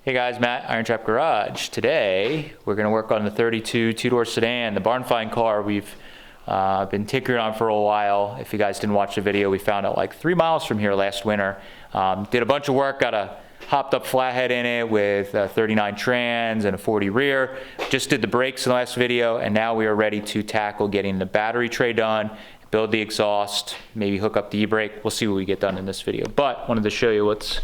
Hey guys, Matt, IronTrap Garage. Today, we're gonna work on the 32 two-door sedan, the barn find car we've been tinkering on for a while. If you guys didn't watch the video, we found it like 3 miles from here last winter. Did a bunch of work, got a hopped up flathead in it with 39 trans and a 40 rear. Just did the brakes in the last video, and now we are ready to tackle getting the battery tray done, build the exhaust, maybe hook up the e-brake. We'll see what we get done in this video, but wanted to show you what's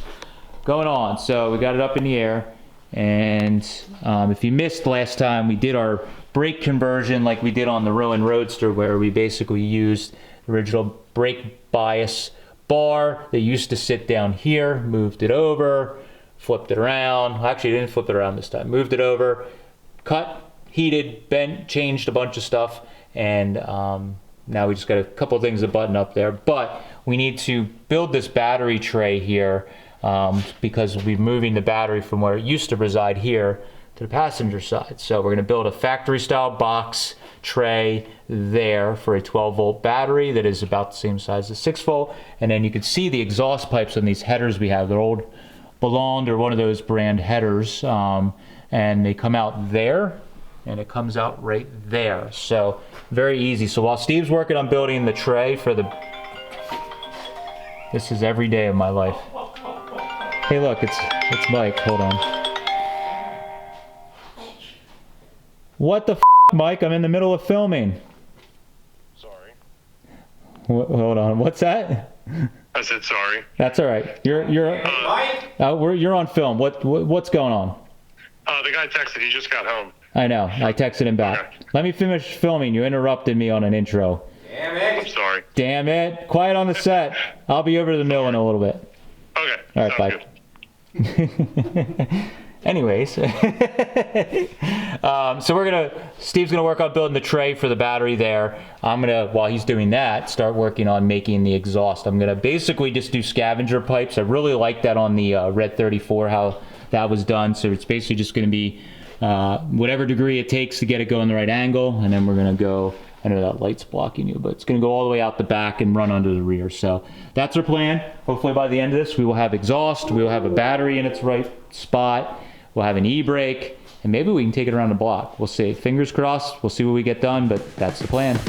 going on. So we got it up in the air, and if you missed last time, we did our brake conversion like we did on the Rowan Roadster, where we basically used the original brake bias bar that used to sit down here, moved it over, flipped it around. Well, actually, didn't flip it around this time. Moved it over, cut, heated, bent, changed a bunch of stuff, and now we just got a couple of things to button up there. But we need to build this battery tray here, because we'll be moving the battery from where it used to reside here to the passenger side. So we're going to build a factory style box tray there for a 12-volt battery that is about the same size as 6-volt. And then you can see the exhaust pipes on these headers we have. They're old Berlinville or one of those brand headers, and they come out there, and it comes out right there. So very easy. So while Steve's working on building the tray for the... This is every day of my life. Hey look, it's Mike, hold on. What the f, Mike? I'm in the middle of filming. Sorry. Hold on, what's that? I said sorry. That's all right. You're on film. What's going on? The guy texted, he just got home. I know, I texted him back. Okay. Let me finish filming. You interrupted me on an intro. Damn it. I'm sorry. Damn it. Quiet on the set. I'll be over to the mill in a little bit. Okay. All right, bye. Good. Anyways, so Steve's gonna work on building the tray for the battery there. I'm gonna, while he's doing that, start working on making the exhaust. I'm gonna basically just do scavenger pipes. I really like that on the Red 34, how that was done. So it's basically just gonna be whatever degree it takes to get it going the right angle, and then we're gonna go, I know that light's blocking you, but it's going to go all the way out the back and run under the rear. So that's our plan. Hopefully by the end of this, we will have exhaust, we will have a battery in its right spot, we'll have an e-brake, and maybe we can take it around the block. We'll see. Fingers crossed. We'll see what we get done, but that's the plan.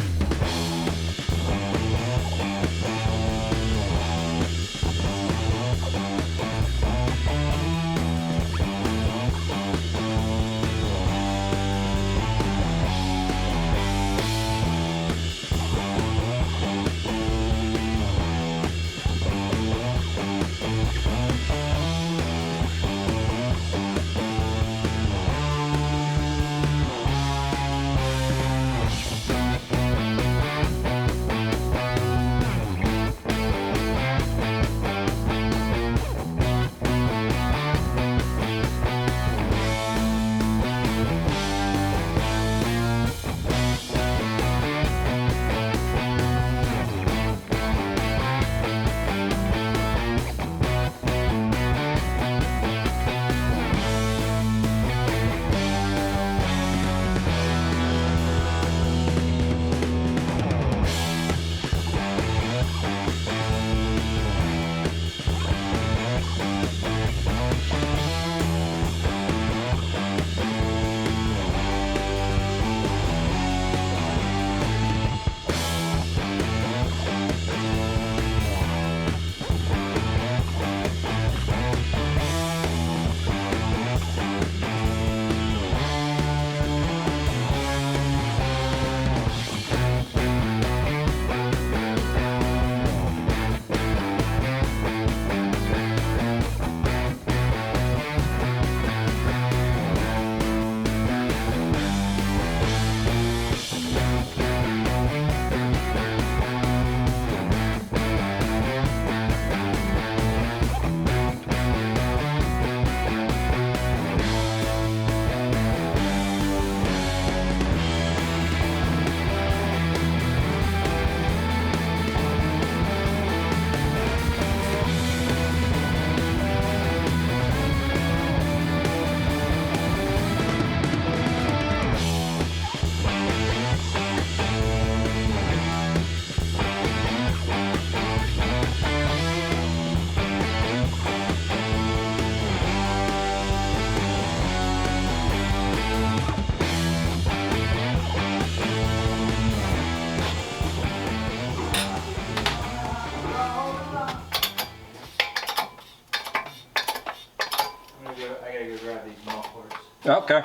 go grab these mufflers. Okay.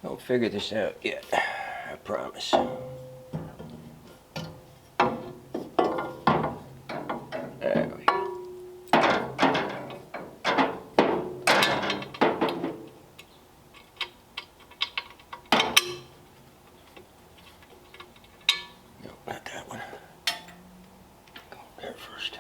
Don't figure this out yet, I promise. There we go. No, not that one. Go there first.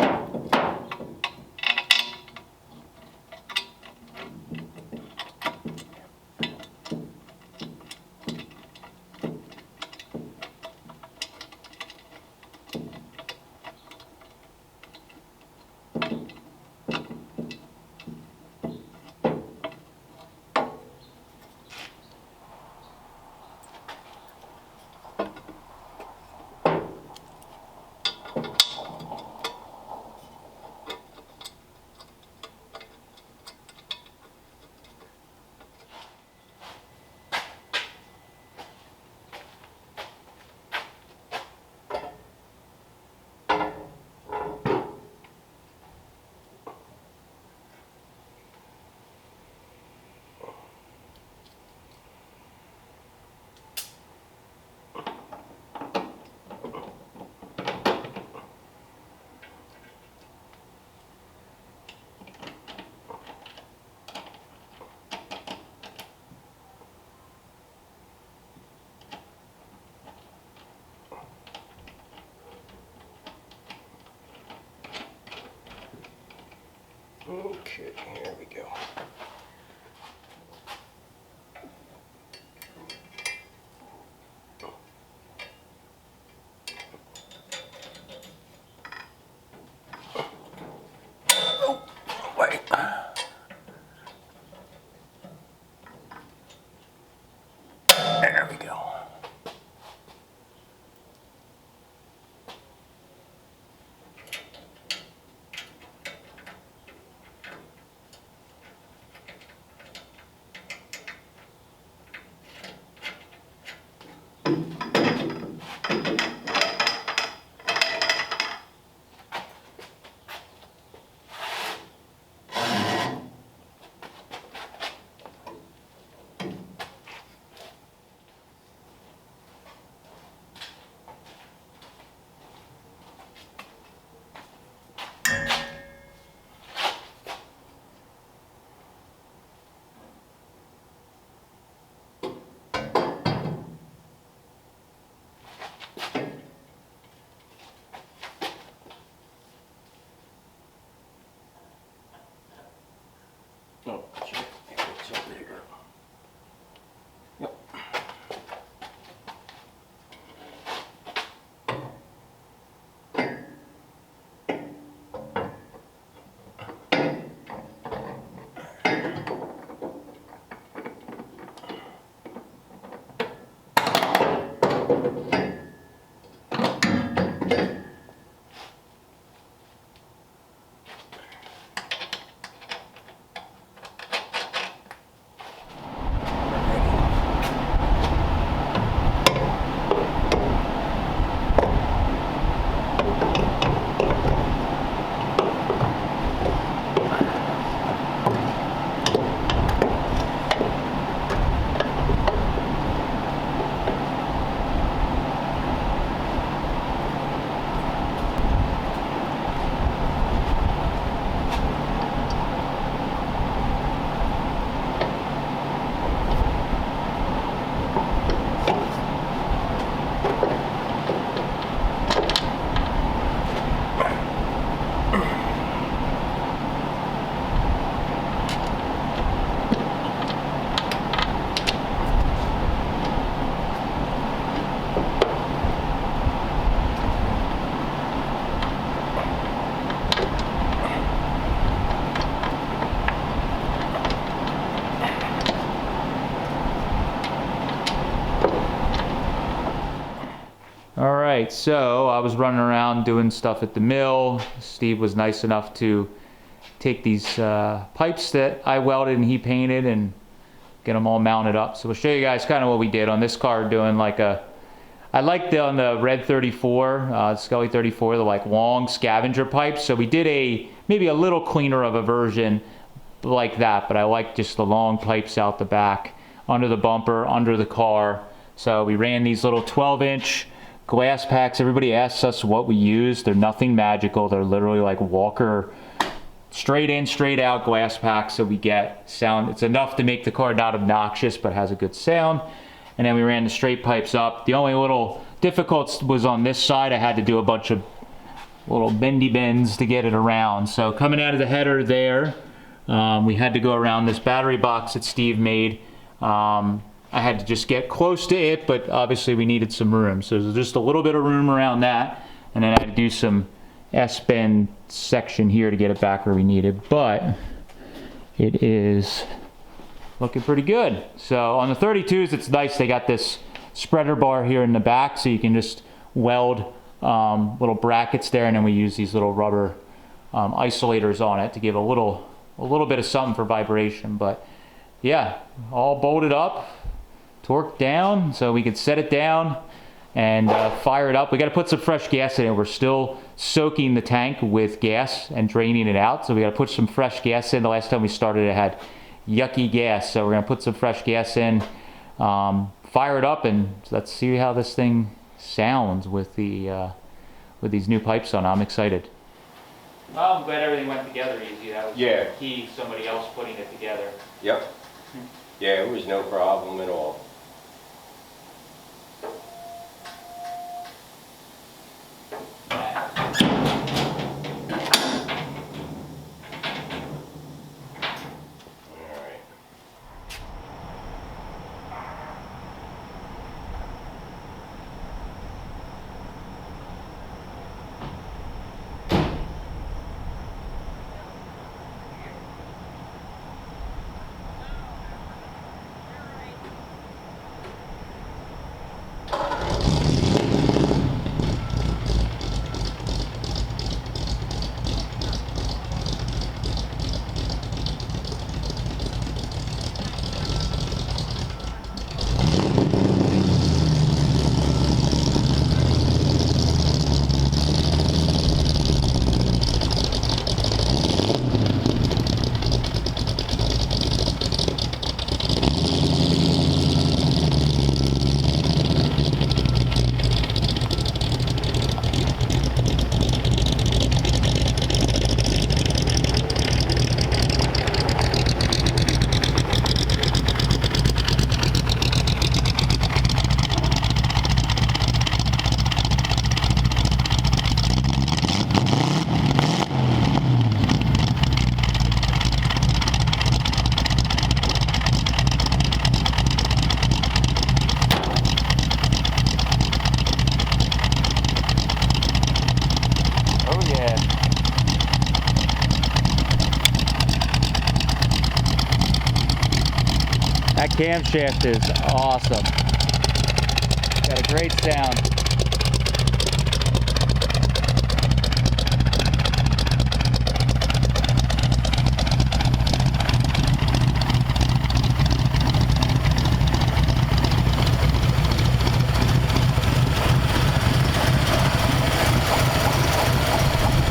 Okay, here we go. Oh, wait. There we go. Oh, shit. It's up there. Yep. All right, so I was running around doing stuff at the mill. Steve was nice enough to take these pipes that I welded and he painted and get them all mounted up. So we'll show you guys kind of what we did on this car, doing like a, I like on the red 34, Scully 34, the like long scavenger pipes. So we did maybe a little cleaner of a version like that, but I like just the long pipes out the back. under the bumper, under the car. So we ran these little 12-inch glass packs. Everybody asks us what we use. They're nothing magical. They're literally like Walker straight in, straight out glass packs. So we get sound. It's enough to make the car not obnoxious, but has a good sound. And then we ran the straight pipes up. The only little difficult was on this side. I had to do a bunch of little bendy bends to get it around. So coming out of the header there, we had to go around this battery box that Steve made. I had to just get close to it, but obviously we needed some room. So there's just a little bit of room around that. And then I had to do some S-bend section here to get it back where we needed. But it is looking pretty good. So on the 32s, it's nice. They got this spreader bar here in the back, so you can just weld little brackets there. And then we use these little rubber isolators on it to give a little bit of something for vibration. But yeah, all bolted up, torqued down, so we could set it down and fire it up. We got to put some fresh gas in it. We're still soaking the tank with gas and draining it out, so we got to put some fresh gas in. The last time we started, it had yucky gas, so we're gonna put some fresh gas in, fire it up, and let's see how this thing sounds with the with these new pipes on. I'm excited. Well, I'm glad everything went together easy. That was key. Somebody else putting it together. Yep. Yeah, it was no problem at all. That camshaft is awesome. Got a great sound.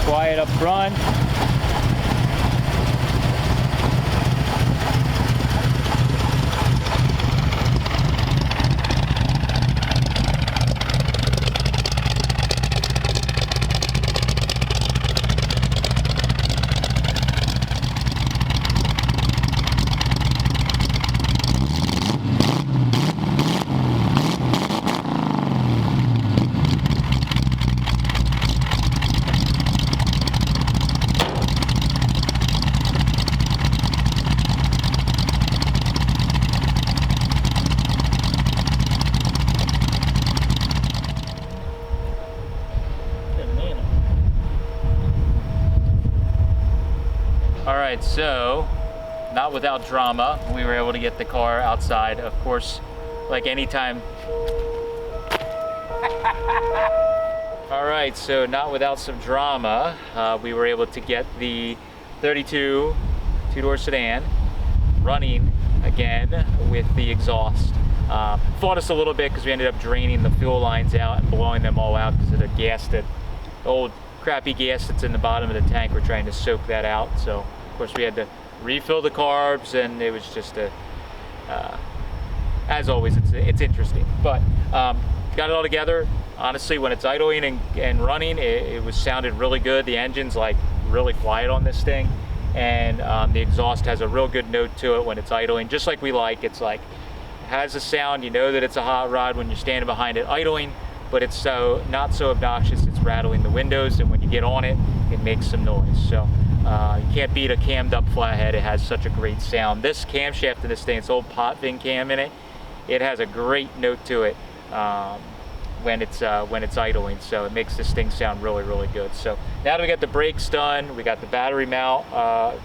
Quiet up front. Alright, so not without drama, we were able to get the car outside. Of course, like anytime. Alright, so not without some drama, we were able to get the 32 two-door sedan running again with the exhaust. Fought us a little bit because we ended up draining the fuel lines out and blowing them all out because of the gas, that old crappy gas that's in the bottom of the tank. We're trying to soak that out. So of course we had to refill the carbs, and it was just a as always, it's interesting. But got it all together. Honestly, when it's idling and running, it was sounded really good. The engine's like really quiet on this thing, and the exhaust has a real good note to it when it's idling, just like we like. It's like, has a sound, you know that it's a hot rod when you're standing behind it idling, but it's so not so obnoxious it's rattling the windows, and when you get on it, it makes some noise. So you can't beat a cammed up flathead. It has such a great sound. This camshaft in this thing, it's old pot vin cam in it, it has a great note to it when it's idling, so it makes this thing sound really, really good. So now that we got the brakes done, we got the battery mount,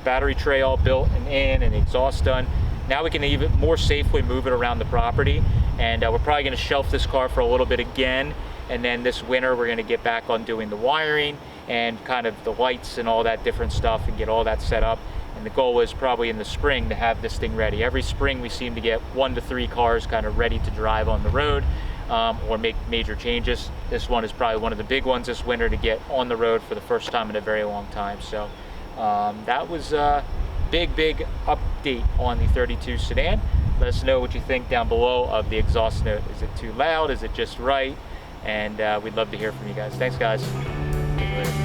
battery tray all built and in, and the exhaust done, now we can even more safely move it around the property. And we're probably going to shelf this car for a little bit again, and then this winter we're going to get back on doing the wiring and kind of the lights and all that different stuff and get all that set up. And the goal is probably in the spring to have this thing ready. Every spring we seem to get 1 to 3 cars kind of ready to drive on the road or make major changes. This one is probably one of the big ones this winter to get on the road for the first time in a very long time. So that was a big update on the 32 sedan. Let us know what you think down below of the exhaust note. Is it too loud? Is it just right? And we'd love to hear from you guys. Thanks, guys. See you later.